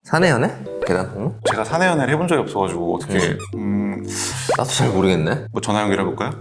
사내 연애? 계단 통로? 제가 사내 연애를 해본 적이 없어가지고 어떻게 나도 잘 모르겠네. 뭐 전화 연결해볼까요?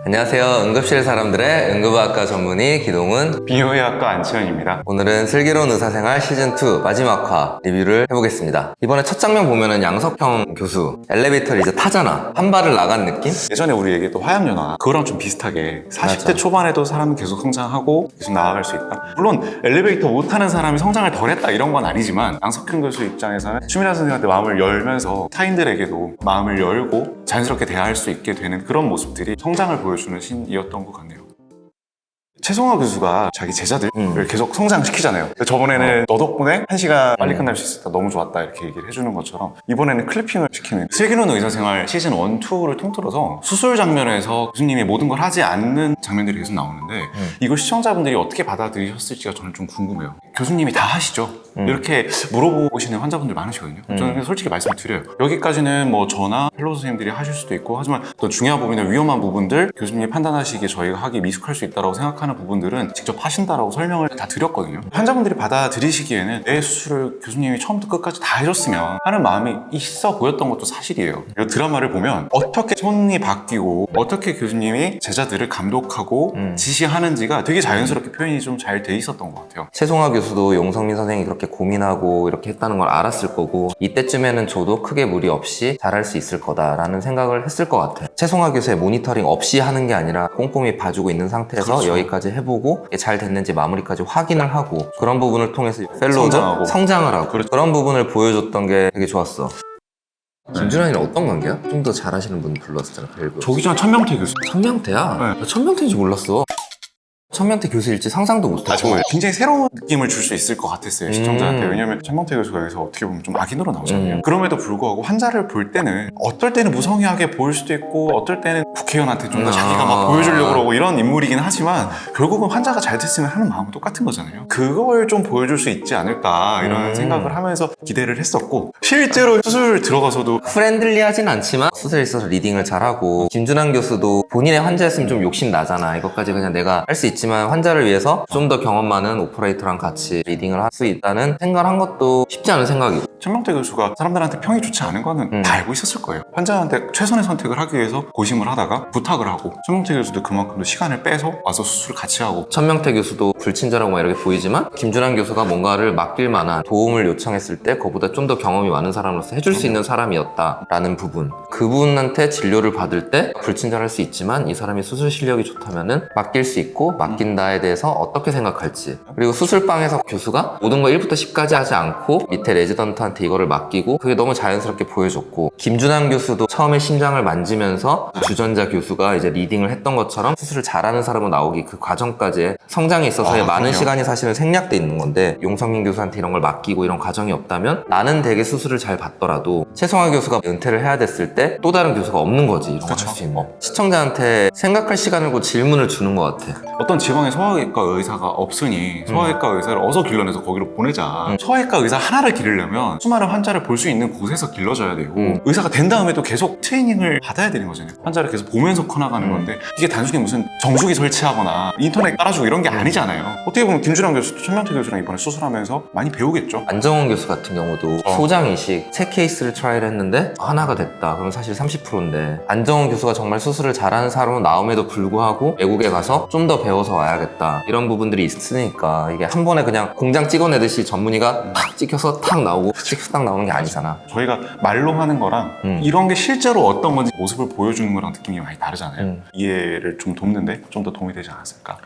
안녕하세요. 응급실 사람들의 응급의학과 전문의 기동은, 비뇨의학과 안치현입니다. 오늘은 슬기로운 의사생활 시즌2 마지막 화 리뷰를 해보겠습니다. 이번에 첫 장면 보면은 양석형 교수 엘리베이터를 이제 타잖아. 한 발을 나간 느낌? 예전에 우리 얘기했던 화양연화 그거랑 좀 비슷하게 40대 맞아. 초반에도 사람은 계속 성장하고 계속 나아갈 수 있다. 물론 엘리베이터 못 타는 사람이 성장을 덜 했다 이런 건 아니지만 양석형 교수 입장에서는 추미라 선생님한테 마음을 열면서 타인들에게도 마음을 열고 자연스럽게 대화할 수 있게 되는 그런 모습들이 성장을 보여주는 신이었던 것 같네요. 최송화 교수가 자기 제자들을 계속 성장시키잖아요. 저번에는 너 덕분에 1시간 빨리 끝날 수 있었다, 너무 좋았다 이렇게 얘기를 해주는 것처럼 이번에는 클리핑을 시키는 슬기로운 의사생활 시즌 1, 2를 통틀어서 수술 장면에서 교수님이 모든 걸 하지 않는 장면들이 계속 나오는데 이걸 시청자분들이 어떻게 받아들이셨을지가 저는 좀 궁금해요. 교수님이 다 하시죠? 이렇게 물어보시는 환자분들 많으시거든요. 저는 그냥 솔직히 말씀을 드려요. 여기까지는 뭐 저나 펠로우 선생님들이 하실 수도 있고, 하지만 또 중요한 부분이나 위험한 부분들 교수님이 판단하시기에 저희가 하기 미숙할 수 있다고 생각하는 부분들은 직접 하신다라고 설명을 다 드렸거든요. 환자분들이 받아들이시기에는 내 수술을 교수님이 처음부터 끝까지 다 해줬으면 하는 마음이 있어 보였던 것도 사실이에요. 이 드라마를 보면 어떻게 손이 바뀌고 어떻게 교수님이 제자들을 감독하고 지시하는지가 되게 자연스럽게 표현이 좀 잘 돼 있었던 것 같아요. 최송화 교수도 용성민 선생이 그렇게 고민하고 이렇게 했다는 걸 알았을 거고, 이때쯤에는 저도 크게 무리 없이 잘할 수 있을 거다라는 생각을 했을 것 같아요. 최송화 교수의 모니터링 없이 하는 게 아니라 꼼꼼히 봐주고 있는 상태에서 그렇죠. 여기까지 해보고 이게 잘 됐는지 마무리까지 확인을 하고, 그런 부분을 통해서 펠로우도 성장하고. 성장을 하고, 그렇죠. 그런 부분을 보여줬던 게 되게 좋았어. 김준환이는 어떤 관계야? 좀 더 잘하시는 분 불렀었잖아, 벨브. 저기 전 천명태 교수. 천명태야? 네. 나 천명태인지 몰랐어. 천명태 교수일지 상상도 못했고. 정말 굉장히 새로운 느낌을 줄 수 있을 것 같았어요, 시청자한테. 왜냐면 천명태 교수가 여기서 어떻게 보면 좀 악인으로 나오잖아요. 그럼에도 불구하고 환자를 볼 때는 어떨 때는 무성의하게 보일 수도 있고, 어떨 때는 국회의원한테 좀 더 자기가 막 보여주려고 그러고 이런 인물이긴 하지만 결국은 환자가 잘 됐으면 하는 마음은 똑같은 거잖아요. 그걸 좀 보여줄 수 있지 않을까 이런 생각을 하면서 기대를 했었고, 실제로 수술 들어가서도 프렌들리하진 않지만 수술에 있어서 리딩을 잘하고, 김준환 교수도 본인의 환자였으면 좀 욕심 나잖아. 이것까지 그냥 내가 할 수 있지만 환자를 위해서 좀 더 경험 많은 오퍼레이터랑 같이 리딩을 할 수 있다는 생각을 한 것도 쉽지 않은 생각이고. 천명태 교수가 사람들한테 평이 좋지 않은 거는 다 알고 있었을 거예요. 환자한테 최선의 선택을 하기 위해서 고심을 하다가 부탁을 하고, 천명태 교수도 그만큼 더 시간을 빼서 와서 수술을 같이 하고. 천명태 교수도 불친절하고 막 이렇게 보이지만, 김준환 교수가 뭔가를 맡길 만한 도움을 요청했을 때 그보다 좀 더 경험이 많은 사람으로서 해줄 수 있는 사람이었다라는 부분, 그분한테 진료를 받을 때 불친절할 수 있지만 이 사람이 수술 실력이 좋다면은 맡길 수 있고, 맡긴다에 대해서 어떻게 생각할지, 그리고 수술방에서 교수가 모든 거 1부터 10까지 하지 않고 밑에 레지던트한테 이거를 맡기고, 그게 너무 자연스럽게 보여줬고, 김준환 교수도 처음에 심장을 만지면서 주전자 교수가 이제 리딩을 했던 것처럼 수술을 잘하는 사람으로 나오기, 그 과정까지의 성장에 있어서의 많은 그럼요. 시간이 사실은 생략돼 있는 건데, 용성민 교수한테 이런 걸 맡기고 이런 과정이 없다면 나는 되게 수술을 잘 받더라도 최송화 교수가 은퇴를 해야 됐을 때 또 다른 교수가 없는 거지, 이런 걸 할 수 있는. 시청자한테 생각할 시간을 고 질문을 주는 것 같아. 어떤 지방에 소아외과 의사가 없으니 소아외과 의사를 어서 길러내서 거기로 보내자. 소아외과 의사 하나를 기르려면 수많은 환자를 볼 수 있는 곳에서 길러줘야 되고, 의사가 된 다음에도 계속 트레이닝을 받아야 되는 거잖아요. 환자를 계속 보면서 커나가는 건데, 이게 단순히 무슨 정수기 설치하거나 인터넷 깔아주고 이런 게 아니잖아요. 어떻게 보면 김준환 교수도 천명태 교수랑 이번에 수술하면서 많이 배우겠죠. 안정원 교수 같은 경우도 소장이식 3케이스를 트라이를 했는데 하나가 됐다. 그럼 사실 30%인데, 안정원 교수가 정말 수술을 잘하는 사람으로 나옴에도 불구하고 외국에 가서 좀 더 배워서 와야겠다, 이런 부분들이 있으니까 이게 한 번에 그냥 공장 찍어내듯이 전문의가 탁 찍혀서 탁 나오고 찍혀서 딱 나오는 게 아니잖아. 저희가 말로 하는 거랑 이런 게 실제로 어떤 건지 모습을 보여주는 거랑 느낌이 많이 다르잖아요. 이해를 좀 돕는데 좀 더 도움이 되지 않았을까.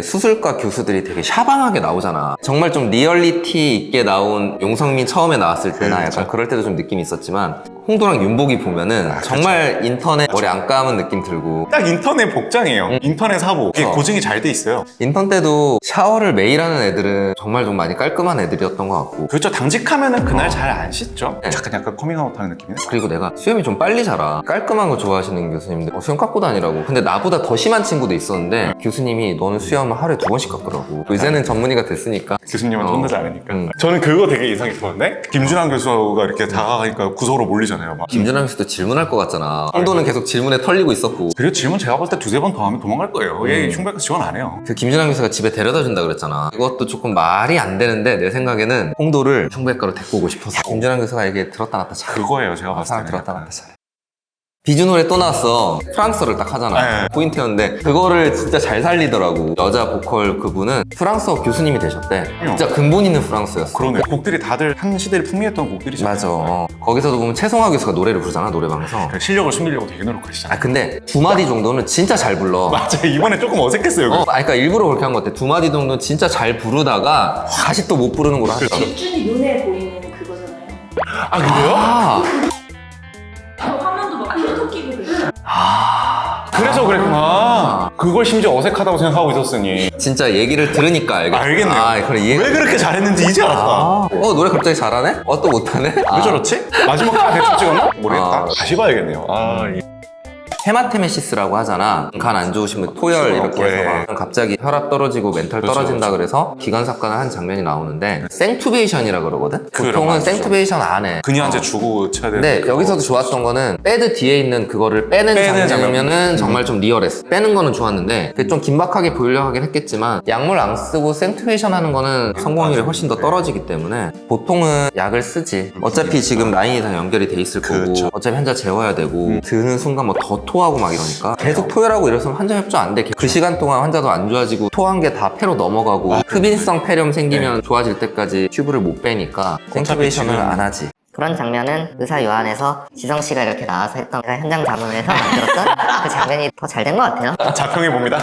수술과 교수들이 되게 샤방하게 나오잖아. 정말 좀 리얼리티 있게 나온 용성민 처음에 나왔을 때나 그렇죠. 약간 그럴 때도 좀 느낌이 있었지만, 홍도랑 윤복이 보면은 정말 인턴에 머리 안 감은 느낌 들고. 딱 인터넷 복장이에요. 인터넷 사복. 이게 고증이 잘 돼 있어요. 인턴 때도 샤워를 매일 하는 애들은 정말 좀 많이 깔끔한 애들이었던 것 같고. 그렇죠. 당직하면은 그날 잘 안 씻죠. 약간 커밍아웃 하는 느낌이네. 그리고 내가 수염이 좀 빨리 자라. 깔끔한 거 좋아하시는 교수님들 수염 깎고 다니라고. 근데 나보다 더 심한 친구도 있었는데 교수님이 너는 수염을 하루에 2번씩 깎으라고. 이제는 전문의가 됐으니까. 교수님은 혼나지 않으니까. 저는 그거 되게 인상 깊었는데, 김준환 교수가 이렇게 다가가니까 구석으로 몰리잖아요. 모르잖아요. 막. 김준환 교수도 질문할 것 같잖아. 홍도는 계속 질문에 털리고 있었고. 그리고 질문 제가 봤을 때 두세 번 더 하면 도망갈 거예요. 얘 흉배가 지원 안 해요. 그 김준환 교수가 집에 데려다 준다 그랬잖아. 이것도 조금 말이 안 되는데 내 생각에는 홍도를 흉배과로 데리고 오고 싶어서. 김준환 교수가 얘기 들었다 놨다 잘해. 그거예요, 제가 봤을 사람 때. 들었다 놨다 잘해. 비주 노래 또 나왔어. 프랑스어를 딱 하잖아. 네. 포인트였는데 그거를 진짜 잘 살리더라고. 여자 보컬 그분은 프랑스어 교수님이 되셨대. 진짜 근본 있는 프랑스였어. 그러네. 곡들이 다들 한 시대를 풍미했던 곡들이잖아요. 맞아. 거기서도 보면 최송화 교수가 노래를 부르잖아, 노래방에서. 그 실력을 숨기려고 되게 노력하시잖아요. 아 근데 두 마디 정도는 진짜 잘 불러. 맞아요. 이번에 조금 어색했어요. 그거. 그러니까 일부러 그렇게 한 것 같아. 두 마디 정도는 진짜 잘 부르다가 다시 또 못 부르는 걸로 하더라고. 집준이 눈에 보이는 그거잖아요. 아, 그래요? 아, 저 화면도 막 필터 끼고 그래요. 그래서 그랬구나. 그걸 심지어 어색하다고 생각하고 있었으니. 진짜 얘기를 들으니까 알겠어. 알겠네요. 아, 그래 이해. 왜 그렇게 잘했는지 이제 알았다. 아, 노래 갑자기 잘하네? 또 못하네? 왜 저렇지? 마지막 다 대충 찍었나? 모르겠다. 아. 다시 봐야겠네요. 헤마테메시스라고 하잖아. 간 안 좋으시면 토열 이렇게 해서 네. 막 갑자기 혈압 떨어지고 멘탈 그렇죠, 떨어진다 그래서 기관삽관을 한 장면이 나오는데 생투베이션이라 그러거든? 그럼, 보통은 맞죠. 생투베이션 안 해. 그녀한테 주고 쳐야 되는. 근데 여기서도 좋았던 거는 배드 뒤에 있는 그거를 빼는 빼는 장면이면은 장면. 정말 좀 리얼했어. 빼는 거는 좋았는데 그게 좀 긴박하게 보이려고 하긴 했겠지만 약물 안 쓰고 생투베이션 하는 거는 성공률이 훨씬 더 떨어지기 때문에 보통은 약을 쓰지. 어차피 지금 라인이 다 연결이 돼 있을 거고 그렇죠. 어차피 환자 재워야 되고 드는 순간 뭐 더 토하고 막 이러니까 계속 토열하고 이러면 환자 협조 안 돼. 그 시간 동안 환자도 안 좋아지고 토한 게 다 폐로 넘어가고 흡인성 폐렴 생기면 좋아질 때까지 튜브를 못 빼니까 생투베이션을 지금- 안 하지. 그런 장면은 의사 요한에서 지성 씨가 이렇게 나와서 했던 제가 현장 자문에서 만들었던 그 장면이 더 잘 된 것 같아요. 자평해 봅니다.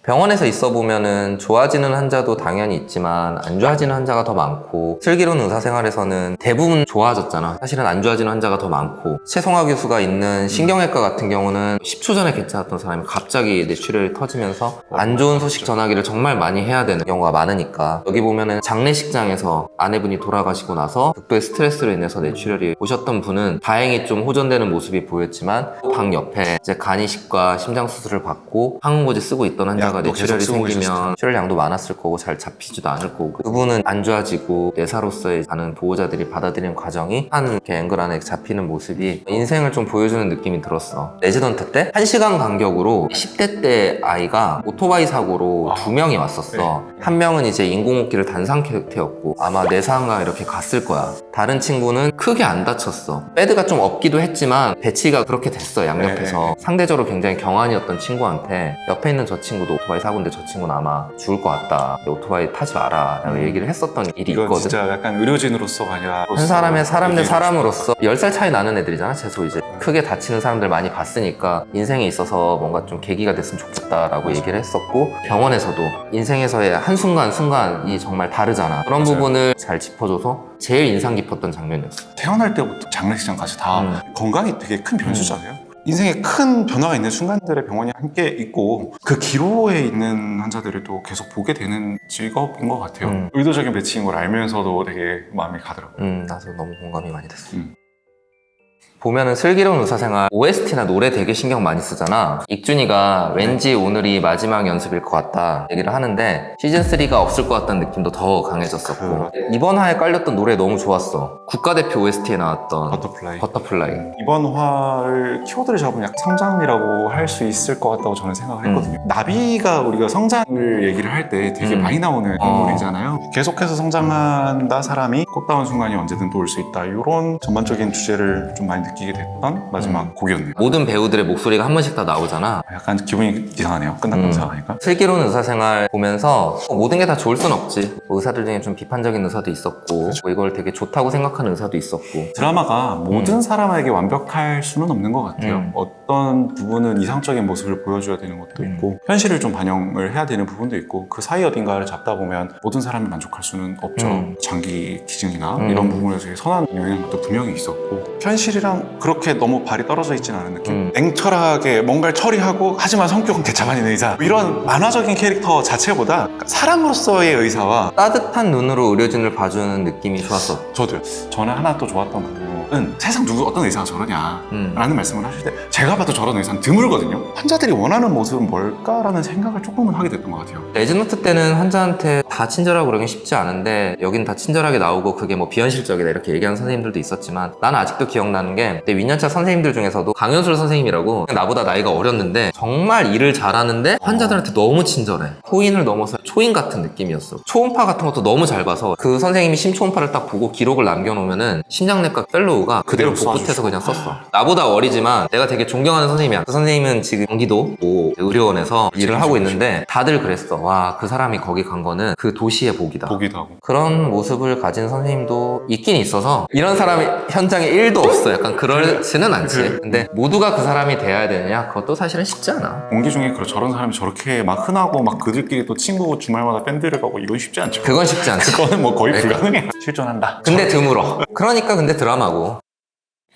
병원에서 있어 보면은 좋아지는 환자도 당연히 있지만 안 좋아지는 환자가 더 많고 슬기로운 의사생활에서는 대부분 좋아졌잖아. 사실은 안 좋아지는 환자가 더 많고 최송화 교수가 있는 신경외과 같은 경우는 10초 전에 괜찮았던 사람이 갑자기 뇌출혈이 터지면서 안 좋은 소식 전하기를 정말 많이 해야 되는 경우가 많으니까 여기 보면은 장례식장에서 아내분이 돌아가시고 나서 극도의 스트레스로 인해서 뇌출혈이 오셨던 분은 다행히 좀 호전되는 모습이 보였지만 방 옆에 이제 간이식과 심장수술을 받고 항응고지 쓰고 있던 환자가 약도 뇌출혈이 계속 쓰고 생기면 계셨어요. 출혈량도 많았을 거고 잘 잡히지도 않을 거고 그분은 안 좋아지고 내사로서의 많은 보호자들이 받아들이는 과정이 한 이렇게 앵글 안에 잡히는 모습이 인생을 좀 보여주는 느낌이 들었어. 레지던트 때 1시간 간격으로 10대 때 아이가 오토바이 사고로 2명이 왔었어. 한 명은 이제 인공호흡기를 단 상태였고 아마 내사인가 이렇게 갔을 거야. 다른 친구는 크게 안 다쳤어. 배드가 좀 없기도 했지만 배치가 그렇게 됐어 양옆에서. 상대적으로 굉장히 경환이었던 친구한테 옆에 있는 저 친구도 오토바이 사고인데 저 친구는 아마 죽을 것 같다. 오토바이 타지 마라 라고 얘기를 했었던 일이 이건 있거든. 진짜 약간 의료진으로서가 아니라 한 사람의 사람 대 의료진으로서. 사람으로서 10살 차이 나는 애들이잖아. 최소 이제 크게 다치는 사람들 많이 봤으니까 인생에 있어서 뭔가 좀 계기가 됐으면 좋겠다라고 얘기를 했었고 병원에서도 인생에서의 한순간순간이 정말 다르잖아. 그런 맞아요. 부분을 잘 짚어줘서 제일 인상 깊었던 장면이었어. 태어날 때부터 장례식장까지 다 음. 건강이 되게 큰 변수잖아요. 인생에 큰 변화가 있는 순간들에 병원이 함께 있고 그 기로에 있는 환자들을 또 계속 보게 되는 직업인 것 같아요. 의도적인 배치인 걸 알면서도 되게 마음이 가더라고요. 나도 너무 공감이 많이 됐어. 음. 보면은 슬기로운 의사생활 OST나 노래 되게 신경 많이 쓰잖아. 익준이가 왠지 오늘이 마지막 연습일 것 같다 얘기를 하는데 시즌3가 없을 것 같다는 느낌도 더 강해졌었고 이번 화에 깔렸던 노래 너무 좋았어. 국가대표 OST에 나왔던 버터플라이. 이번 화를 키워드를 잡으면 약간 성장이라고 할 수 있을 것 같다고 저는 생각을 했거든요. 나비가 우리가 성장을 얘기를 할 때 되게 많이 나오는 인물이잖아요. 계속해서 성장한다 사람이 꽃다운 순간이 언제든 또 올 수 있다. 이런 전반적인 주제를 좀 많이 느끼게 됐던 마지막 곡이었네요. 모든 배우들의 목소리가 한 번씩 다 나오잖아. 약간 기분이 이상하네요. 끝났다고 생각하니까. 슬기로운 의사생활 보면서 모든 게 다 좋을 순 없지. 의사들 중에 좀 비판적인 의사도 있었고 뭐 이걸 되게 좋다고 생각하는 의사도 있었고 드라마가 모든 사람에게 완벽할 수는 없는 것 같아요. 어떤 부분은 이상적인 모습을 보여줘야 되는 것도 있고 현실을 좀 반영을 해야 되는 부분도 있고 그 사이 어딘가를 잡다 보면 모든 사람이 만족할 수는 없죠. 장기 기증이나 이런 부분에서 되게 선한 영향도 분명히 있었고 현실이랑 그렇게 너무 발이 떨어져 있지는 않은 느낌. 냉철하게 뭔가를 처리하고 하지만 성격은 개차반인 의사 이런 만화적인 캐릭터 자체보다 사람으로서의 의사와 따뜻한 눈으로 의료진을 봐주는 느낌이 좋았어. 저도요. 저는 하나 또 좋았던 부분 의사는 세상 누구 어떤 의사가 저러냐 라는 말씀을 하실 때 제가 봐도 저런 의사는 드물거든요. 환자들이 원하는 모습은 뭘까라는 생각을 조금은 하게 됐던 것 같아요. 레지노트 때는 환자한테 다 친절하고 그러긴 쉽지 않은데 여긴 다 친절하게 나오고 그게 뭐 비현실적이다 이렇게 얘기하는 선생님들도 있었지만 나는 아직도 기억나는 게 내 윈년차 선생님들 중에서도 강현술 선생님이라고 나보다 나이가 어렸는데 정말 일을 잘하는데 환자들한테 너무 친절해. 코인을 넘어서 초인 같은 느낌이었어. 초음파 같은 것도 너무 잘 봐서 그 선생님이 심초음파를 딱 보고 기록을 남겨놓으면은 심장내과 펠로우가 그대로 복붙해서 그냥 썼어. 나보다 어리지만 내가 되게 존경하는 선생님이야. 그 선생님은 지금 경기도 모 의료원에서 일을 하고 있는데 다들 그랬어. 와, 그 사람이 거기 간 거는 그 도시의 복이다. 보기도 하고. 그런 모습을 가진 선생님도 있긴 있어서 이런 사람이 현장에 1도 없어. 약간 그렇지는 않지. 근데 모두가 그 사람이 돼야 되느냐? 그것도 사실은 쉽지 않아. 공기 중에 저런 사람이 저렇게 막 흔하고 막 그들끼리 또 친구 주말마다 밴드를 가고 이건 쉽지 않죠. 그건 쉽지 않지. 그거는 뭐 거의 불가능해. 실존한다. 근데 드물어. 그러니까 근데 드라마고.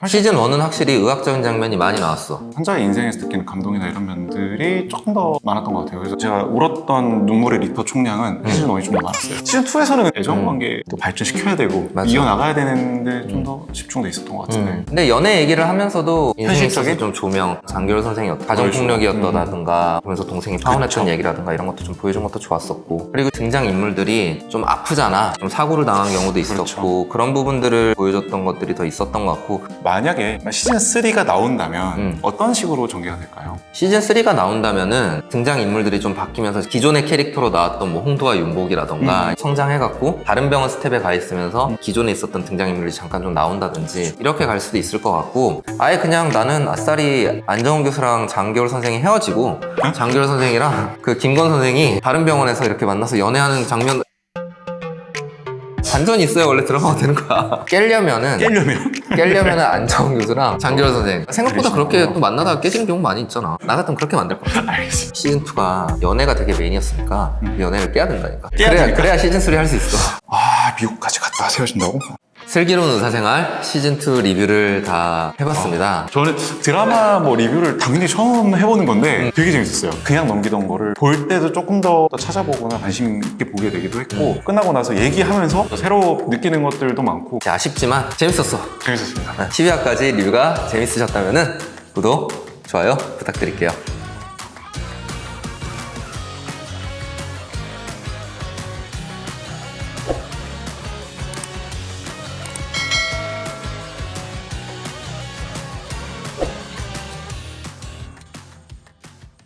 시즌 1은 확실히 의학적인 장면이 많이 나왔어. 환자의 인생에서 느끼는 감동이나 이런 면들이 조금 더 많았던 것 같아요. 그래서 제가 울었던 눈물의 리터 총량은 시즌 1이 좀 더 많았어요. 시즌 2에서는 애정관계 또 발전시켜야 되고 맞아. 이어나가야 되는데 좀 더 집중돼 있었던 것 같은데. 근데 연애 얘기를 하면서도 인생에 있어서 현실적인? 좀 조명, 장교를 선생이 가정폭력이었다든가 그러면서 동생이 파혼했던 그쵸. 얘기라든가 이런 것도 좀 보여준 것도 좋았었고 그리고 등장인물들이 좀 아프잖아. 좀 사고를 당한 경우도 있었고 그런 부분들을 보여줬던 것들이 더 있었던 것 같고 만약에 시즌 3가 나온다면 어떤 식으로 전개가 될까요? 시즌 3가 나온다면은 등장인물들이 좀 바뀌면서 기존의 캐릭터로 나왔던 뭐 홍두와 윤복이라던가 성장해갖고 다른 병원 스텝에 가 있으면서 기존에 있었던 등장인물이 잠깐 좀 나온다든지 이렇게 갈 수도 있을 것 같고 아예 그냥 나는 아싸리 안정훈 교수랑 장겨울 선생이 헤어지고 장겨울 선생이랑 그 김건 선생이 다른 병원에서 이렇게 만나서 연애하는 장면 반전이 있어야 원래 드라마가 되는 거야. 깨려면은 안정훈 교수랑 장겨울 선생 생각보다 그렇게 또 만나다가 깨지는 경우 많이 있잖아. 나 같으면 그렇게 만들 것 같아. 알겠습니다. 시즌 2가 연애가 되게 메인이었으니까 그 연애를 깨야 된다니까. 깨야 되니까. 그래야 시즌 3 할 수 있어. 아, 미국까지 갔다 세워진다고? 슬기로운 의사생활 시즌 2 리뷰를 다 해봤습니다. 저는 드라마 뭐 리뷰를 당연히 처음 해보는 건데 되게 재밌었어요. 그냥 넘기던 거를 볼 때도 조금 더 찾아보거나 관심 있게 보게 되기도 했고 끝나고 나서 얘기하면서 새로 느끼는 것들도 많고 아쉽지만 재밌었어. 재밌었습니다. 12화까지 리뷰가 재밌으셨다면 구독, 좋아요 부탁드릴게요.